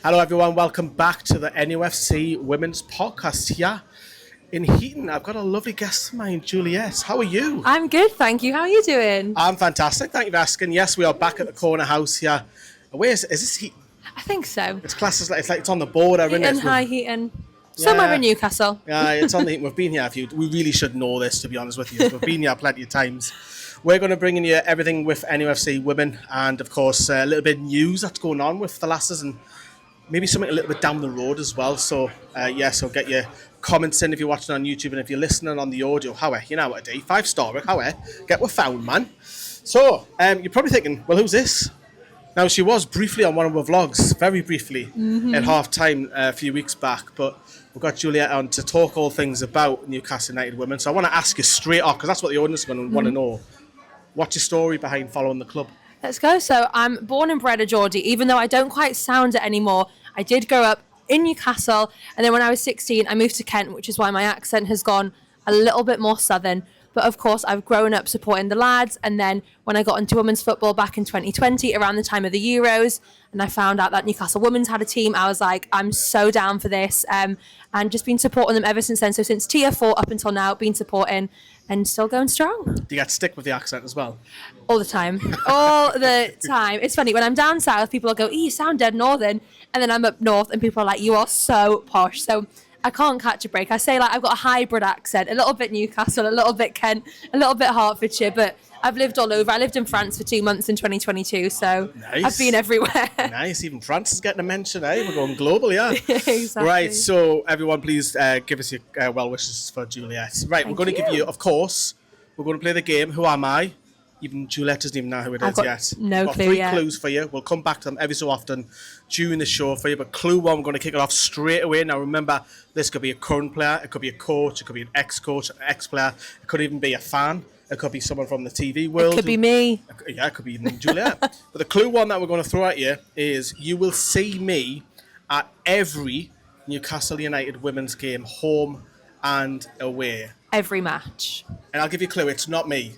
Hello, everyone. Welcome back to the NUFC Women's Podcast here in Heaton. I've got a lovely guest of mine, Juliette. How are you? I'm good, thank you. How are you doing? I'm fantastic. Thank you for asking. Yes, we are back at the corner house here. Where is this Heaton? I think so. It's classed as it's on the border, isn't Heaton, it? High Heaton. Somewhere in Newcastle. Yeah, it's on the. We've been here a few. We really should know this, to be honest with you. We've been here plenty of times. We're going to bring in you everything with NUFC Women, and of course a little bit of news that's going on with the lasses, and maybe something a little bit down the road as well. So so get your comments in if you're watching on YouTube, and if you're listening on the audio, you know what I do, 5-star, get what found, man. So you're probably thinking, well, who's this? Now, she was briefly on one of our vlogs, very briefly, at half-time a few weeks back, but we've got Juliette on to talk all things about Newcastle United Women. So I want to ask you straight off, because that's what the audience is going to want to know. What's your story behind following the club? Let's go. So I'm born and bred a Geordie, even though I don't quite sound it anymore. I did grow up in Newcastle, and then when I was 16, I moved to Kent, which is why my accent has gone a little bit more southern. But of course, I've grown up supporting the lads. And then when I got into women's football back in 2020, around the time of the Euros, and I found out that Newcastle Women's had a team, I was like, I'm so down for this. And just been supporting them ever since then. So since Tier 4 up until now, been supporting and still going strong. Do you get stick with the accent as well? All the time. All the time. It's funny, when I'm down south, people will go, you sound dead northern. And then I'm up north and people are like, you are so posh. So I can't catch a break. I say I've got a hybrid accent, a little bit Newcastle, a little bit Kent, a little bit Hertfordshire, but I've lived all over. I lived in France for 2 months in 2022, so nice. I've been everywhere. Nice. Even France is getting a mention, eh? We're going global, yeah. Exactly. Right, so everyone please give us your well wishes for Juliette. Right, we're going to give you, of course, we're going to play the game, Who Am I? Even Juliette doesn't even know who it is yet. No Got clue 3 yet. clues for you. We'll come back to them every so often during the show for you. But clue 1, we're going to kick it off straight away. Now remember, this could be a current player, it could be a coach, it could be an ex-coach, an ex-player, it could even be a fan, it could be someone from the TV world. It could be me. Yeah, it could be even Juliette. But the clue 1 that we're going to throw at you is you will see me at every Newcastle United women's game, home and away. Every match. And I'll give you a clue, it's not me.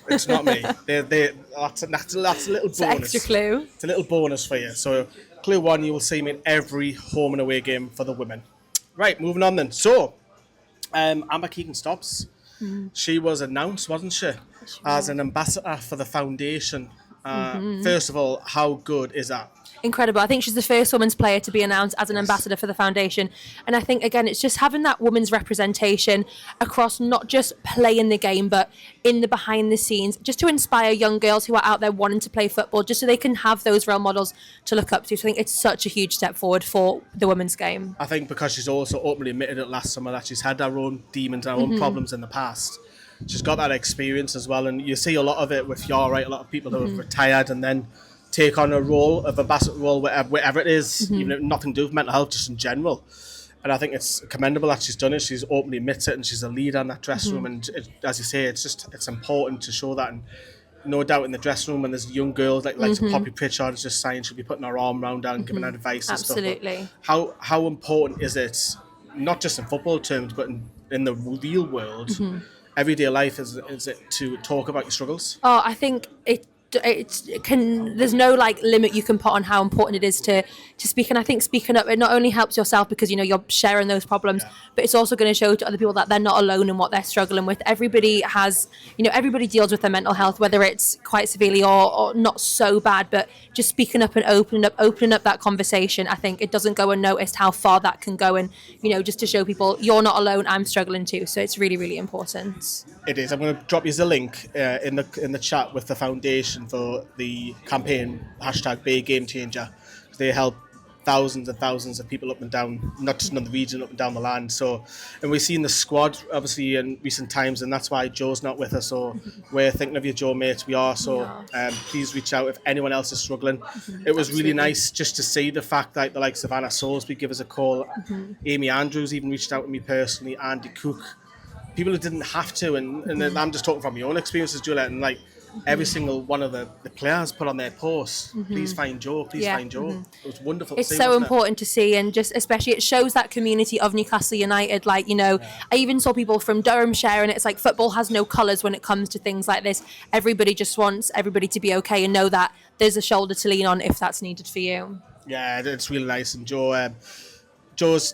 It's not me. That's a little bonus. It's an extra clue. It's a little bonus for you. So, clue 1, you will see me in every home and away game for the women. Right, moving on then. So, Amber Keegan-Stobbs, she was announced, wasn't she, as an ambassador for the foundation. First of all, how good is that? Incredible. I think she's the first women's player to be announced as an ambassador for the foundation. And I think, again, it's just having that women's representation across not just playing the game, but in the behind the scenes, just to inspire young girls who are out there wanting to play football, just so they can have those role models to look up to. So I think it's such a huge step forward for the women's game. I think because she's also openly admitted it last summer that she's had her own demons, her own problems in the past. She's got that experience as well. And you see a lot of it with Yara, right? A lot of people who have retired and then take on a role of ambassador role wherever it is, even if nothing to do with mental health, just in general. And I think it's commendable that she's done it. She's openly admits it, and she's a leader in that dressing room. And as you say, it's important to show that. And no doubt in the dressing room when there's young girls like Poppy Pritchard is just saying she'll be putting her arm around her and giving her advice and stuff. Absolutely. How important is it, not just in football terms, but in the real world, everyday life, is it to talk about your struggles? Oh, I think there's no limit you can put on how important it is to speak. And I think speaking up, it not only helps yourself because you're sharing those problems, but it's also going to show to other people that they're not alone in what they're struggling with. Everybody has, everybody deals with their mental health, whether it's quite severely or not so bad, but just speaking up and opening up that conversation, I think it doesn't go unnoticed how far that can go. And just to show people you're not alone, I'm struggling too. So it's really, really important. It is. I'm going to drop you the link in the chat with the foundation for the campaign #BayGameChanger. They help thousands and thousands of people up and down, not just in the region, up and down the land. So, and we've seen the squad obviously in recent times, and that's why Joe's not with us. So we're thinking of you, Joe, mate. We are. So please reach out if anyone else is struggling. It was really nice just to see the fact that the likes of Anna Soulsby give us a call. Amy Andrews even reached out to me personally. Andy Cook. People who didn't have to, and I'm just talking from my own experiences, Juliette, and every single one of the players put on their posts, please find Joe, find Joe. It was wonderful. It's to see, so important to see, and just especially it shows that community of Newcastle United. I even saw people from Durham sharing it. It's like football has no colours when it comes to things like this. Everybody just wants everybody to be okay and know that there's a shoulder to lean on if that's needed for you. Yeah, it's really nice. And Joe's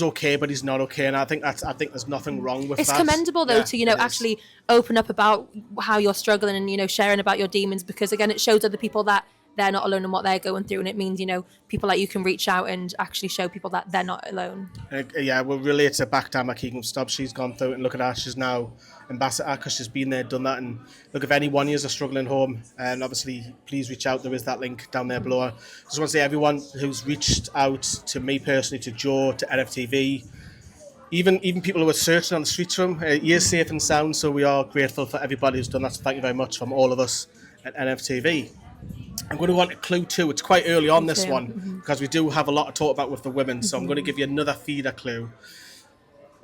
okay, but he's not okay, and I think there's nothing wrong with It's that. commendable though Yeah, to it is. actually open up about how you're struggling and sharing about your demons, because again it shows other people that they're not alone in what they're going through, and it means people like you can reach out and actually show people that they're not alone. Yeah, we'll relate to back time at Keegan Stubbs. She's gone through it, and look at her. She's now ambassador because she's been there, done that. And look, if any one of you is struggling home, and obviously please reach out. There is that link down there below. I just want to say everyone who's reached out to me personally, to Joe, to NFTV, even people who are searching on the streets for him, he is safe and sound. So we are grateful for everybody who's done that. So thank you very much from all of us at NFTV. I'm going to go on to clue 2. It's quite early on this one because we do have a lot to talk about with the women. So I'm going to give you another feeder clue.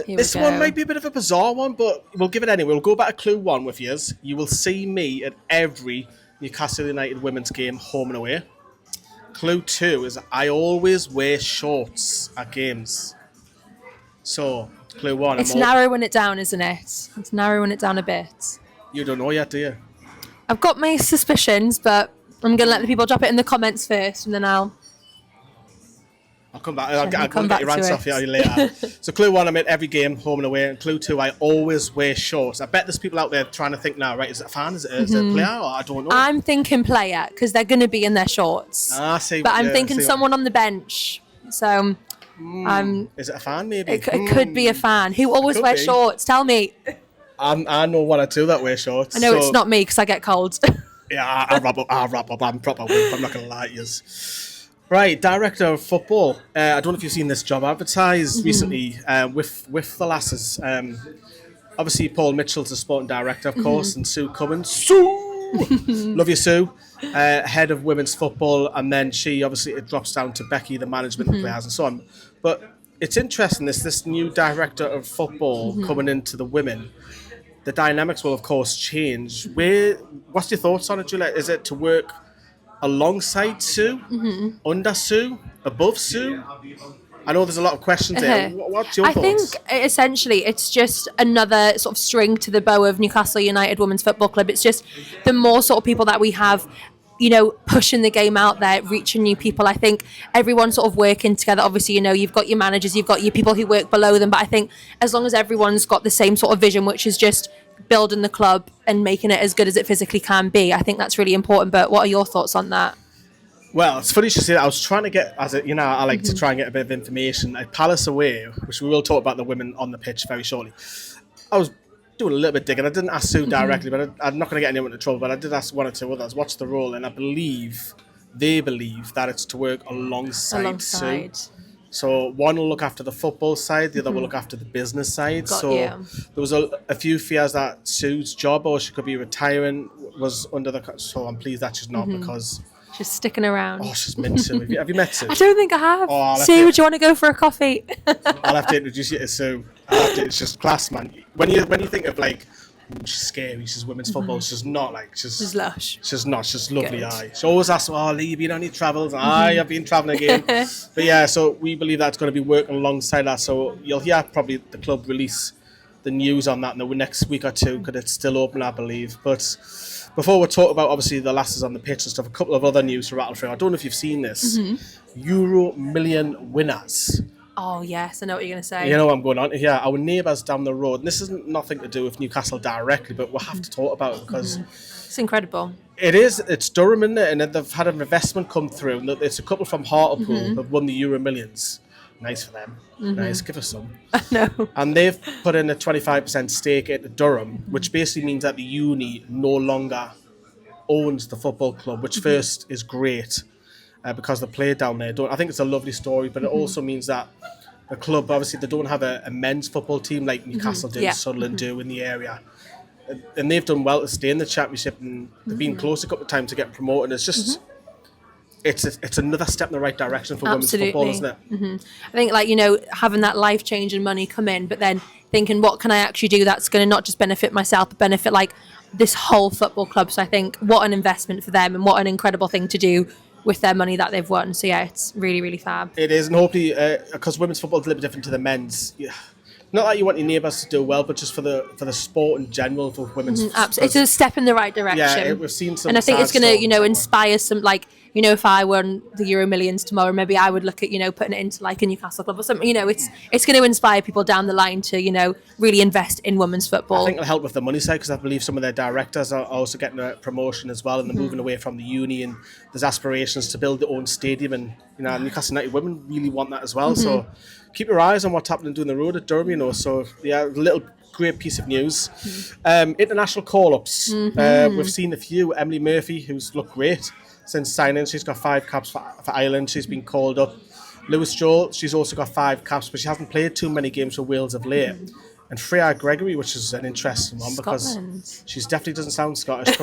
This one might be a bit of a bizarre one, but we'll give it anyway. We'll go back to clue 1 with yours. You will see me at every Newcastle United Women's game, home and away. Clue 2 is I always wear shorts at games. So, clue 1. It's narrowing it down, isn't it? It's narrowing it down a bit. You don't know yet, do you? I've got my suspicions, but I'm going to let the people drop it in the comments first, and then I'll come back. I'll come get back your to answer it. off you later. So clue 1, I'm at every game, home and away. And clue 2, I always wear shorts. I bet there's people out there trying to think now, right, is it a fan? Is it a player? Or I don't know. I'm thinking player, because they're going to be in their shorts. See. But I'm thinking someone on the bench. So is it a fan, maybe? it could be a fan. Who always wears shorts? Tell me. I know one or two that wear shorts. I know it's not me, because I get cold. Yeah, I'll wrap up. I'm proper whip. I'm not going to lie to you. Right, director of football. I don't know if you've seen this job advertised recently with the lasses. Obviously, Paul Mitchell's the sporting director, of course, and Sue Cummins. Sue! Love you, Sue. Head of women's football, and then it drops down to Becky, the management of players and so on. But it's interesting, this new director of football coming into the women. The dynamics will, of course, change. What's your thoughts on it, Juliette? Is it to work alongside Sue, under Sue, above Sue? I know there's a lot of questions there. What's your thoughts? I think essentially it's just another sort of string to the bow of Newcastle United Women's Football Club. It's just the more sort of people that we have, pushing the game out there, reaching new people. I think everyone's sort of working together. Obviously, you've got your managers, you've got your people who work below them. But I think as long as everyone's got the same sort of vision, which is just building the club and making it as good as it physically can be, I think that's really important. But what are your thoughts on that? Well, it's funny you should say that. I was trying to get, I like to try and get a bit of information. At Palace away, which we will talk about the women on the pitch very shortly, I was doing a little bit digging. I didn't ask Sue directly, but I'm not going to get anyone into trouble. But I did ask one or two others, what's the role? And they believe that it's to work alongside Sue. So one will look after the football side, the other will look after the business side. There was a few fears that Sue's job, or she could be retiring, was under the... So I'm pleased that she's not, because... She's sticking around. Oh, she's mint Sue. Have you met Sue? I don't think I have. Oh, Sue, would you want to go for a coffee? I'll have to introduce you to Sue. It's just class, man. When you think of she's scary, she's women's football, she's not she's lush. She's not, she's lovely. She always asks, Lee, you been on any travels? I've been travelling again. But yeah, so we believe that's going to be working alongside that. So you'll hear probably the club release the news on that in the next week or two, because it's still open, I believe. But before we talk about obviously the lasses on the pitch and stuff, a couple of other news to rattle through. I don't know if you've seen this. Euro Million winners. Oh yes, I know what you're going to say. You know what I'm going on? Yeah, our neighbours down the road. And this isn't nothing to do with Newcastle directly, but we'll have to talk about it because it's incredible. It is. It's Durham, isn't it? And they've had an investment come through. And it's a couple from Hartlepool who have won the Euro Millions. Nice for them. Nice. Give us some. I know. And they've put in a 25% stake into Durham, which basically means that the uni no longer owns the football club, which first is great. Because they play down there. I think it's a lovely story, but it also means that the club, obviously, they don't have a men's football team like Newcastle do, Sunderland do in the area. And they've done well to stay in the championship, and they've been close a couple of times to get promoted. It's just, it's another step in the right direction for women's football, isn't it? I think, having that life-changing money come in, but then thinking, what can I actually do that's going to not just benefit myself, but benefit, this whole football club. So I think, what an investment for them, and what an incredible thing to do with their money that they've won. So yeah, it's really, really fab. It is, and hopefully, because women's football is a little bit different to the men's. Yeah. Not that you want your neighbours to do well, but just for the sport in general, for women's. Absolutely, it's a step in the right direction. Yeah, we've seen some. And I think it's going to, inspire some if I won the Euro Millions tomorrow, maybe I would look at, putting it into like a Newcastle club or something. It's going to inspire people down the line to, really invest in women's football. I think it'll help with the money side because I believe some of their directors are also getting a promotion as well, and they're moving away from the uni, and there's aspirations to build their own stadium, and Newcastle United Women really want that as well. So keep your eyes on what's happening down the road at Durham. So a little great piece of news. International call-ups. We've seen a few. Emily Murphy, who's looked great since signing. She's got 5 caps for Ireland. She's been called up. Lewis Joel, she's also got 5 caps, but she hasn't played too many games for Wales of late. And Freya Gregory, which is an interesting one because she definitely doesn't sound Scottish.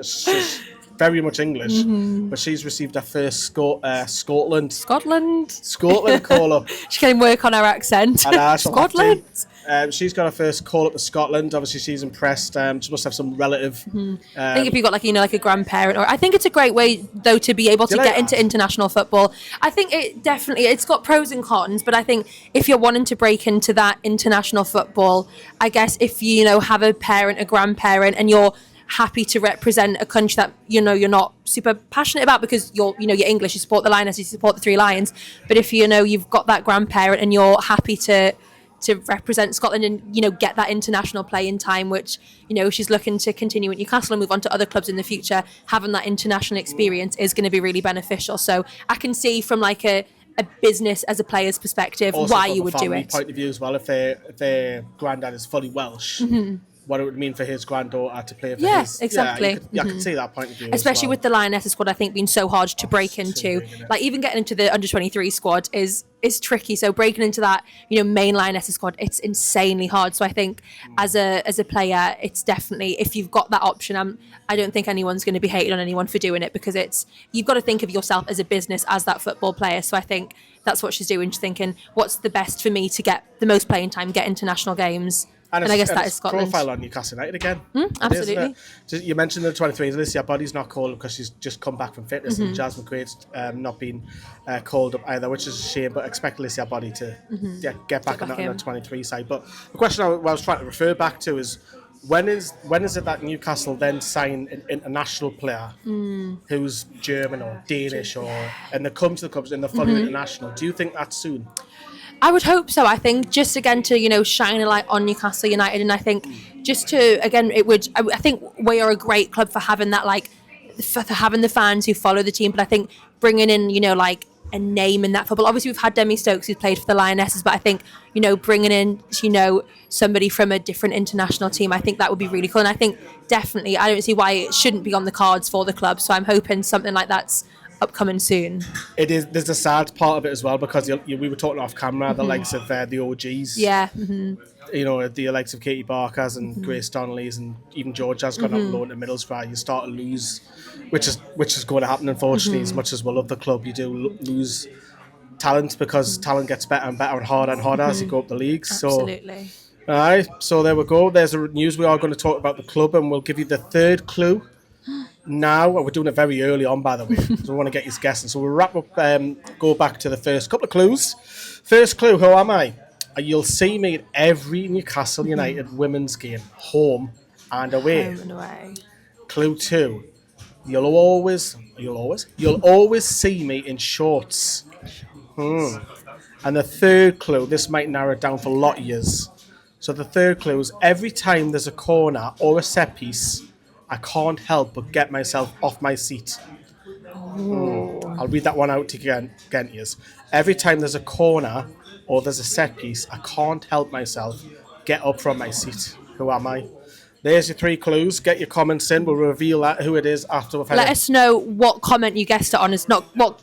She's very much English, but she's received her first Scotland call-up. She can work on her accent. Scotland. She's got her first call up to Scotland. Obviously, she's impressed. She must have some relative. I think if you've got like a grandparent, or I think it's a great way though to be able to get into international football. I think it's got pros and cons, but I think if you're wanting to break into that international football, I guess if you have a parent, a grandparent, and you're happy to represent a country that you're not super passionate about because you're English, you support the Lionesses, you support the Three Lions, but if you've got that grandparent and you're happy to represent Scotland and get that international play in time, which she's looking to continue at Newcastle and move on to other clubs in the future, having that international experience is going to be really beneficial. So I can see from like a business as a player's perspective also why you would do it. Point of view as well, if their granddad is fully Welsh, what it would mean for his granddaughter to play for his. Exactly. I can see that point of view. Especially with the Lionesses squad, I think being so hard to break into. Like even getting into the under 23 squad is tricky. So breaking into that, main Lionesses squad, it's insanely hard. So I think as a player, it's definitely, if you've got that option, I don't think anyone's going to be hating on anyone for doing it, because you've got to think of yourself as a business, as that football player. So I think that's what she's doing. She's thinking, what's the best for me to get the most playing time, get international games. And I guess that is Scotland. Profile on Newcastle United again. Absolutely. You mentioned the 23s. Alicia Body's not called because she's just come back from fitness, and Jasmine Quaid's not been called up either, which is a shame. But expect Alicia Body to get back on the 23 side. But the question I was trying to refer back to is when is it that Newcastle then sign an international player who's German or Danish and they come to the clubs and they're fully international? Do you think that's soon? I would hope so. I think just again to shine a light on Newcastle United, and I think just to again I think we are a great club for having that, like for having the fans who follow the team. But I think bringing in like a name in that football. Obviously, we've had Demi Stokes who's played for the Lionesses, but I think bringing in somebody from a different international team, I think that would be really cool. And I think definitely I don't see why it shouldn't be on the cards for the club. So I'm hoping something like that's upcoming soon. It is. There's a sad part of it as well, because we were talking off camera, the likes of the OGs. Yeah. The likes of Katie Barker's and Grace Donnelly's, and even Georgia's gone out loan to Middlesbrough. You start to lose, which is going to happen, unfortunately. As much as we love the club, you do lose talent, because talent gets better and better and harder as you go up the leagues. Absolutely. So, all right. So there we go. There's the news. We are going to talk about the club, and we'll give you the third clue. Now, we're doing it very early on, by the way, so we want to get you guessing. So we'll wrap up, go back to the first couple of clues. First clue, who am I? You'll see me at every Newcastle United women's game, home and away. Home and away. Clue 2, you'll always see me in shorts. And the third clue, this might narrow it down for a lot of years. So the third clue is every time there's a corner or a set piece, I can't help but get myself off my seat. I'll read that one out again. Every time there's a corner or there's a set piece, I can't help myself get up from my seat. Who am I? There's your 3 clues. Get your comments in. We'll reveal who it is after we've had Let us know what comment you guessed it on. It's not what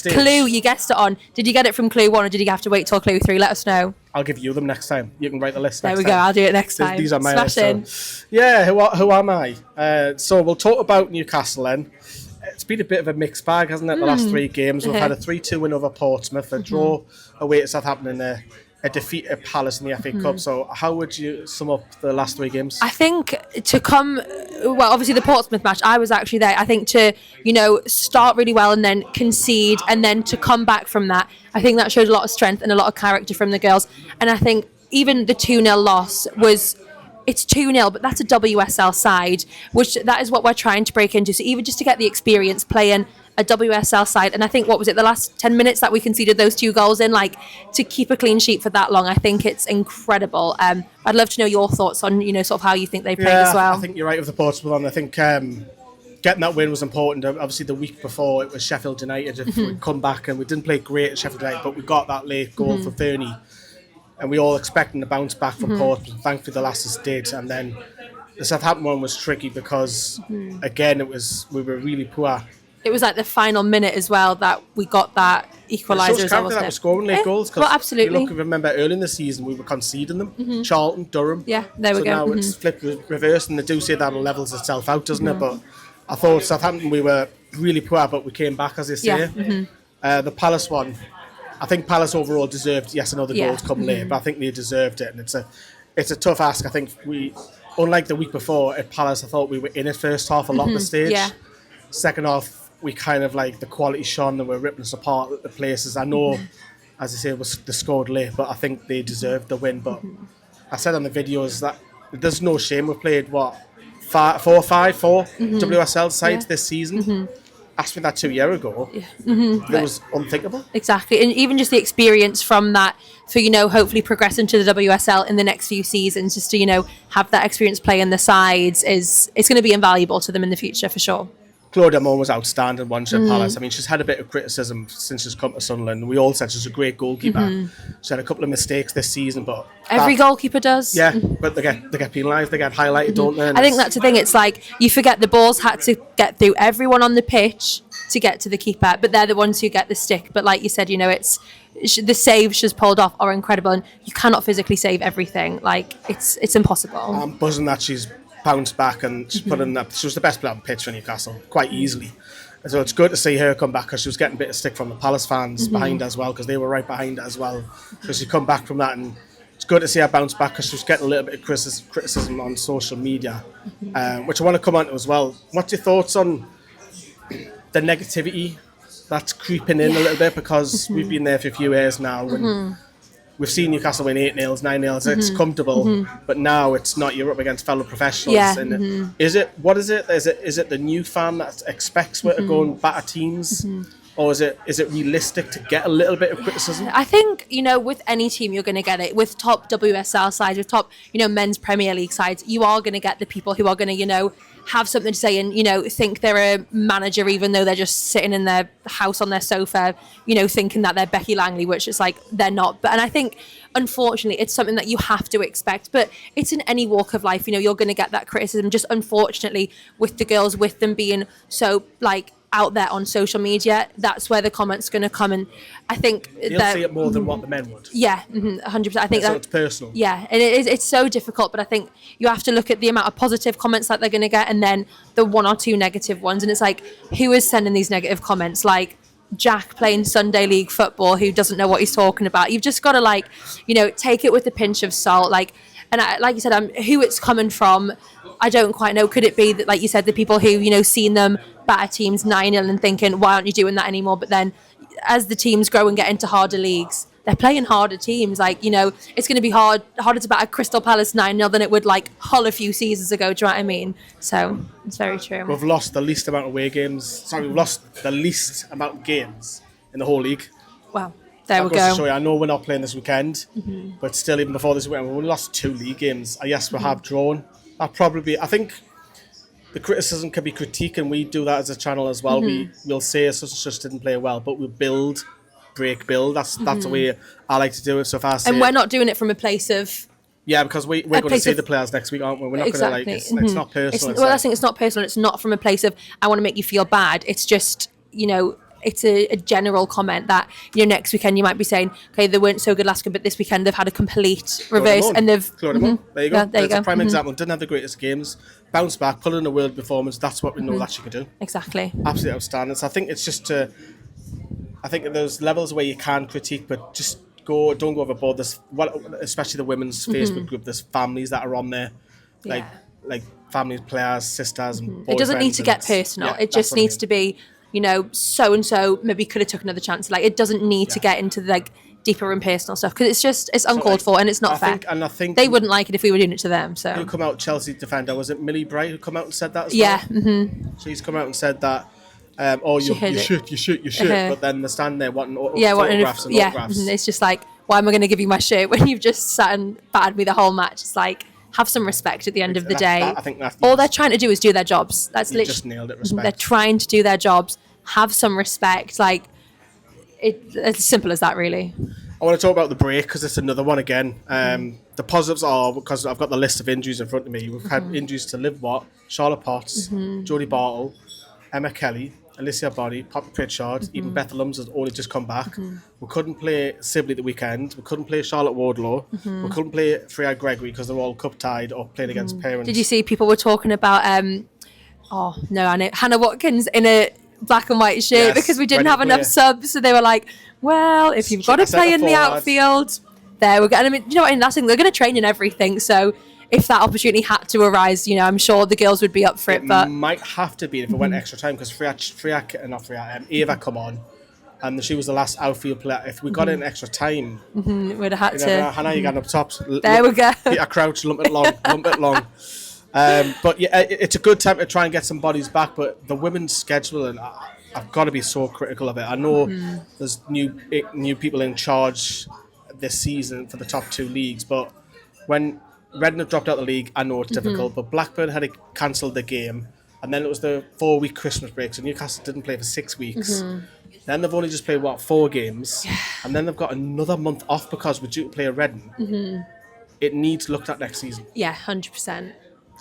clue you guessed it on. Did you get it from clue 1, or did you have to wait till clue 3? Let us know. I'll give you them next time. You can write the list next time. There we go. I'll do it next time. These are my Smashing. list. So. Yeah, who am I? So we'll talk about Newcastle then. It's been a bit of a mixed bag, hasn't it, the last 3 games? We've had a 3-2 win over Portsmouth, a draw away to Southampton, and a defeat at Palace in the FA Cup. So how would you sum up the last 3 games? I think obviously the Portsmouth match, I was actually there. I think to, start really well and then concede, and then to come back from that, I think that showed a lot of strength and a lot of character from the girls. And I think even the 2-0 loss it's 2-0, but that's a WSL side, which that is what we're trying to break into. So even just to get the experience playing a WSL side. And I think, what was it, the last 10 minutes that we conceded those 2 goals in, like, to keep a clean sheet for that long, I think it's incredible. I'd love to know your thoughts on, sort of how you think they played as well. I think you're right with the Portsmouth one. I think getting that win was important. Obviously, the week before it was Sheffield United. If we'd come back and we didn't play great at Sheffield United, but we got that late goal for Fernie, and we all expecting to bounce back from Portsmouth. Thankfully, the lasses did. And then the Southampton one was tricky because again, we were really poor. It was like the final minute as well that we got that equaliser. It shows that we're scoring late goals. Well, absolutely. Remember early in the season we were conceding them. Charlton, Durham. Yeah, there we go. So now it's flipped reversed, and they do say that it levels itself out, doesn't it? But I thought Southampton, we were really poor, but we came back, as they say. The Palace one, I think Palace overall deserved, yes, another goal to come late, but I think they deserved it, and it's a tough ask. I think unlike the week before at Palace, I thought we were in it first half a lot of the stage. Second half, we kind of like the quality shone and we're ripping us apart at the places. I know, as I say, they scored late, but I think they deserved the win. But I said on the videos that there's no shame. We've played, 4 WSL sides this season. Asked me that 2 years ago. It was unthinkable. Exactly. And even just the experience from that for, hopefully progressing to the WSL in the next few seasons, just to, have that experience play in the sides it's going to be invaluable to them in the future for sure. Claudia Moore was outstanding once at Palace. I mean, she's had a bit of criticism since she's come to Sunderland. We all said she's a great goalkeeper. She had a couple of mistakes this season, but every goalkeeper does. Yeah, but they get penalised, they get highlighted, don't they? I think that's the thing. It's like you forget the balls had to get through everyone on the pitch to get to the keeper, but they're the ones who get the stick. But like you said, it's the saves she's pulled off are incredible, and you cannot physically save everything. Like it's impossible. I'm buzzing that she's bounced back and she's put in that. She was the best player on the pitch for Newcastle quite easily, and so it's good to see her come back because she was getting a bit of stick from the Palace fans behind her as well, because they were right behind her as well. So she's come back from that, and it's good to see her bounce back because she was getting a little bit of criticism on social media, which I want to come on to as well. What's your thoughts on the negativity that's creeping in a little bit, because we've been there for a few years now and we've seen Newcastle win 8-0, 9-0. It's comfortable, but now it's not. You're up against fellow professionals. And is it the new fan that expects we're to go and batter teams, or is it realistic to get a little bit of criticism? I think with any team you're going to get it. With top WSL sides, with top men's Premier League sides, you are going to get the people who are going to have something to say and think they're a manager even though they're just sitting in their house on their sofa thinking that they're Becky Langley, which is like they're not. And I think unfortunately it's something that you have to expect, but it's in any walk of life. You're going to get that criticism. Just unfortunately with the girls, with them being so like out there on social media, that's where the comments going to come, and I think you'll see it more than what the men would. 100%. I think so it's personal. And it's so difficult, but I think you have to look at the amount of positive comments that they're going to get and then the 1 or 2 negative ones, and it's like, who is sending these negative comments? Like Jack playing Sunday League football who doesn't know what he's talking about. You've just got to take it with a pinch of salt, like you said, who it's coming from, I don't quite know. Could it be that, like you said, the people who seen them batter teams 9-0 and thinking, why aren't you doing that anymore? But then as the teams grow and get into harder leagues, they're playing harder teams. Like, it's going to be harder to batter Crystal Palace 9-0 than it would like Hull a few seasons ago. Do you know what I mean? So it's very true. We've lost the least amount of away games. We've lost the least amount of games in the whole league. Wow. There we go. Show you, I know we're not playing this weekend, but still, even before this weekend, we've only lost 2 league games. Yes, we have drawn. I think the criticism can be critique, and we do that as a channel as well. We'll say such and such didn't play well, but we'll build. That's the way I like to do it. So if I say, and we're not doing it from a place of because we're going to see the players next week, aren't we? We're not going to it's not personal. I think it's not personal. It's not from a place of I want to make you feel bad. It's just it's a general comment that next weekend you might be saying, okay, they weren't so good last week, but this weekend they've had a complete reverse and they've there you go. That's a prime example. Didn't have the greatest games, bounced back, put in a world performance. That's what we know that she could do. Exactly. Absolutely outstanding. So I think it's just I think there's levels where you can critique, but just don't go overboard. There's especially the women's Facebook group. There's families that are on there, like families, players, sisters, and boyfriends. It doesn't need to get personal. It just needs to be. So and so maybe could have taken another chance. Like, it doesn't need to get into the deeper and personal stuff, because it's uncalled for and it's not fair. I think they wouldn't like it if we were doing it to them. So who come out? Chelsea defender, was it Millie Bright who come out and said that as well? She's come out and said that or She you heard it. should, but then they're standing there wanting Yeah, photographs and autographs. And it's just like, why am I going to give you my shirt when you've just sat and battered me the whole match? It's like, have some respect at the end of the day. I think all they're trying to do is do their jobs. That's literally just nailed it. Respect. They're trying to do their jobs. Have some respect. Like, it's as simple as that, really. I want to talk about the break because it's another one again. The positives are, because I've got the list of injuries in front of me. We've had injuries to Liv Watt, Charlotte Potts, Jodie Bartle, Emma Kelly, Alicia Body, Poppy Pritchard, even Beth Lums has only just come back. We couldn't play Sibley the weekend. We couldn't play Charlotte Wardlaw. We couldn't play Freya Gregory because they're all cup tied or playing against parents. Did you see people were talking about Hannah Watkins in a black and white shirt because we didn't have enough subs, so they were like, well, if you've got to play in the outfield, there we go. And I mean, you know what, in that thing, they're going to train in everything, so if that opportunity had to arise, you know, I'm sure the girls would be up for it. But might have to be if it went extra time, because Ava come on, and she was the last outfield player. If we got in extra time, we'd have had to. Hannah, you got up top. There we go. Peter Crouch, lump it long. But yeah, it's a good time to try and get some bodies back. But the women's schedule, and I've got to be so critical of it. I know there's new people in charge this season for the top two leagues, but when Reading have dropped out of the league, I know it's difficult, but Blackburn had cancelled the game, and then it was the 4-week Christmas break, so Newcastle didn't play for 6 weeks. Then they've only just played, 4 games, and then they've got another month off because we're due to play a Reading. It needs looked at next season. Yeah, 100%.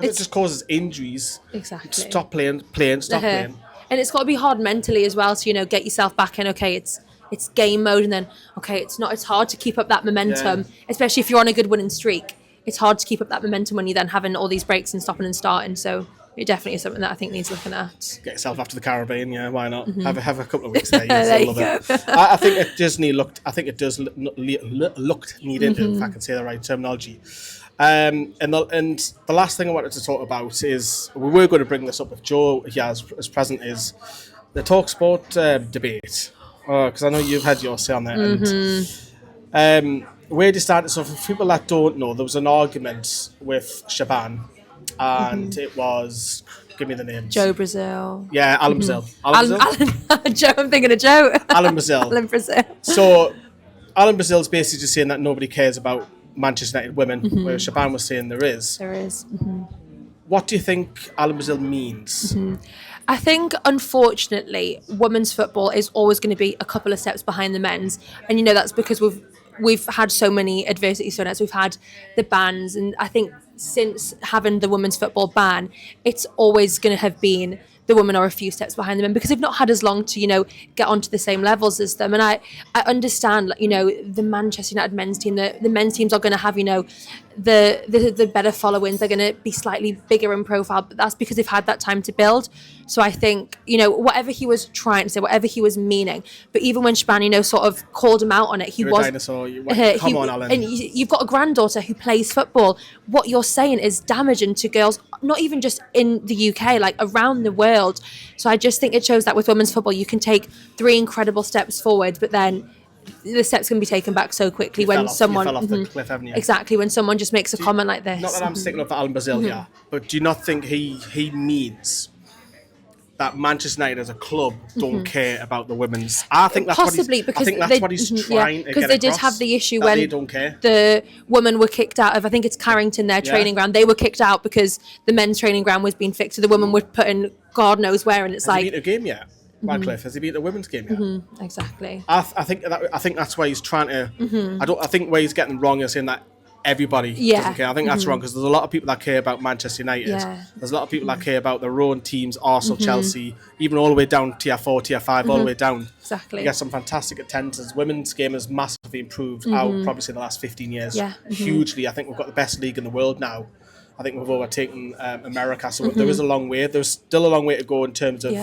It just causes injuries. Exactly. Stop playing. And it's got to be hard mentally as well to, get yourself back in, okay, it's game mode, and then, okay, it's hard to keep up that momentum, especially if you're on a good winning streak. It's hard to keep up that momentum when you're then having all these breaks and stopping and starting. So it definitely is something that I think needs looking at. Get yourself after the Caribbean, why not? Have a couple of weeks there. There you go. I think it does need looked. I think it does need into, if I can say the right terminology. And the last thing I wanted to talk about is, we were going to bring this up with Joe here as present, is the talkSPPORT debate. Because I know you've had your say on that. Where do you start? So for people that don't know, there was an argument with Shaban, and it was, give me the names. Joe Brazil. Yeah, Alan Brazil. Joe, I'm thinking of Joe. Alan Brazil. So Alan Brazil's basically just saying that nobody cares about Manchester United women, whereas Shaban was saying there is. There is. What do you think Alan Brazil means? I think, unfortunately, women's football is always going to be a couple of steps behind the men's, and that's because we've had so many adversities thrown at us. We've had the bans, and I think since having the women's football ban, it's always going to have been the women are a few steps behind the men because they've not had as long to, get onto the same levels as them. And I understand, the Manchester United men's team, the men's teams are going to have, the better followings. They're going to be slightly bigger in profile, but that's because they've had that time to build. So I think, whatever he was trying to say, whatever he was meaning, but even when Shaban, sort of called him out on it, You're a dinosaur. Come on, Alan. And you've got a granddaughter who plays football. What you're saying is damaging to girls, not even just in the UK, like around the world. So I just think it shows that with women's football, you can take 3 incredible steps forward, but then the steps can be taken back so quickly someone fell off the cliff, haven't you? Exactly, when someone just makes a comment like this. Not that I'm sticking up for Alan Brazil here, but do you not think he means that Manchester United as a club don't care about the women's? I think that's possibly what he's trying to get because they did have the issue when they don't care. The women were kicked out of, I think it's Carrington, their training ground. They were kicked out because the men's training ground was being fixed, so the women were put in God knows where, and it's Has he beat a game yet? Radcliffe, has he beat a women's game yet? Exactly. I think that's why he's trying to. I think where he's getting wrong is saying that everybody doesn't care. I think that's wrong, because there's a lot of people that care about Manchester United. There's a lot of people that care about their own teams, Arsenal, Chelsea, even all the way down tier 4, tier 5, all the way down. Exactly. You get some fantastic attendances. Women's game has massively improved. I would probably say the last 15 years. Hugely. I think we've got the best league in the world now. I think we've overtaken America. So there is a long way. There's still a long way to go in terms of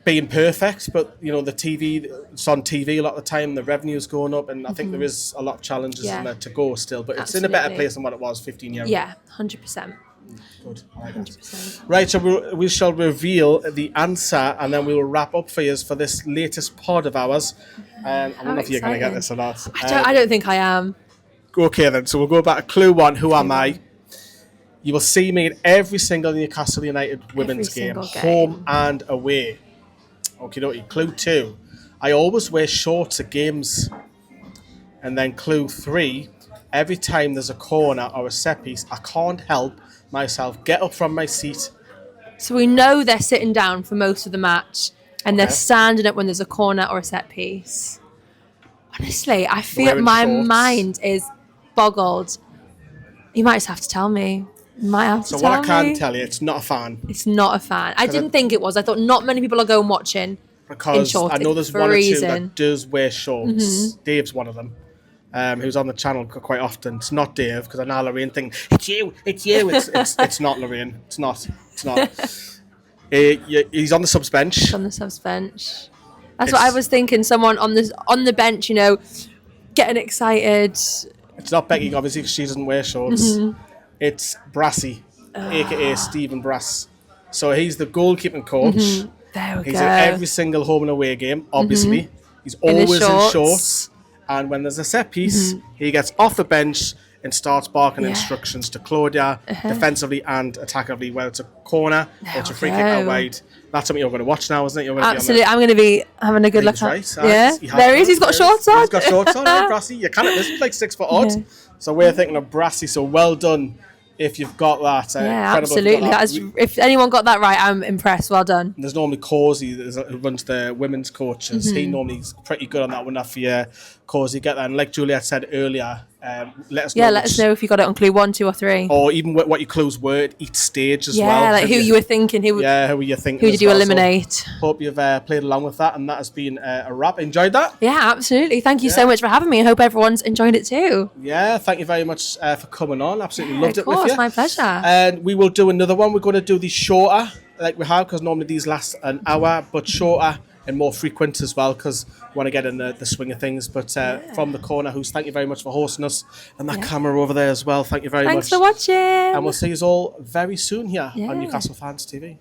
being perfect, but the TV, it's on TV a lot of the time, the revenue's going up, and I think there is a lot of challenges in there to go still, but it's in a better place than what it was 15 years ago. Yeah, 100%. Good. 100%. Right, so we shall reveal the answer, and then we will wrap up for you for this latest pod of ours. I don't know if you're going to get this or not. I don't think I am. Okay then, so we'll go back to clue 1, who am I? You will see me in every single Newcastle United women's game, home and away. Okie dokie. Clue 2. I always wear shorts at games. And then clue 3. Every time there's a corner or a set piece, I can't help myself get up from my seat. So we know they're sitting down for most of the match, and they're standing up when there's a corner or a set piece. Honestly, I feel my mind is boggled. You might just have to tell me. You might have to tell me. So what I can tell you, it's not a fan. It's not a fan. I didn't think it was. I thought not many people are going watching. Because I know there's one or two that does wear shorts. Dave's one of them. Who's on the channel quite often. It's not Dave, because I know Lorraine thinking, it's you. It's not Lorraine. It's not. He's on the subs bench. He's on the subs bench. That's what I was thinking. Someone on the bench, getting excited. It's not Becky, obviously, because she doesn't wear shorts. It's Brassy, a.k.a. Stephen Brass. So he's the goalkeeping coach. There we go. He's at every single home and away game, obviously. He's always in shorts. And when there's a set piece, he gets off the bench and starts barking instructions to Claudia, defensively and attackively, whether it's a corner or it's a free kick out wide. That's something you're going to watch now, isn't it? You're going Absolutely. I'm going to be having a good look at it. Yeah, there he is. He's got shorts on. He's got shorts on, Brassy. You can't miss him, like 6 foot odd. So we're thinking of Brassy. So well done if you've got that. Absolutely. If anyone got that right, I'm impressed. Well done. There's normally Causey who runs the women's coaches. He normally is pretty good on that one. If you Causey get that, and like Juliette said earlier, let us know. Let us know if you got it on clue 1, 2, or 3, or even what your clues were at each stage as well. Yeah, like who you were thinking. Who were you thinking? Who did you eliminate? So hope you've played along with that, and that has been a wrap. Enjoyed that? Yeah, absolutely. Thank you so much for having me. I hope everyone's enjoyed it too. Yeah, thank you very much for coming on. Absolutely loved it with you. It's my pleasure. And we will do another one. We're going to do these shorter, like we have, because normally these last an hour, but shorter and more frequent as well, because we want to get in the swing of things. But from the corner, thank you very much for hosting us, and that camera over there as well. Thank you very much. Thanks for watching. And we'll see you all very soon here on Newcastle Fans TV.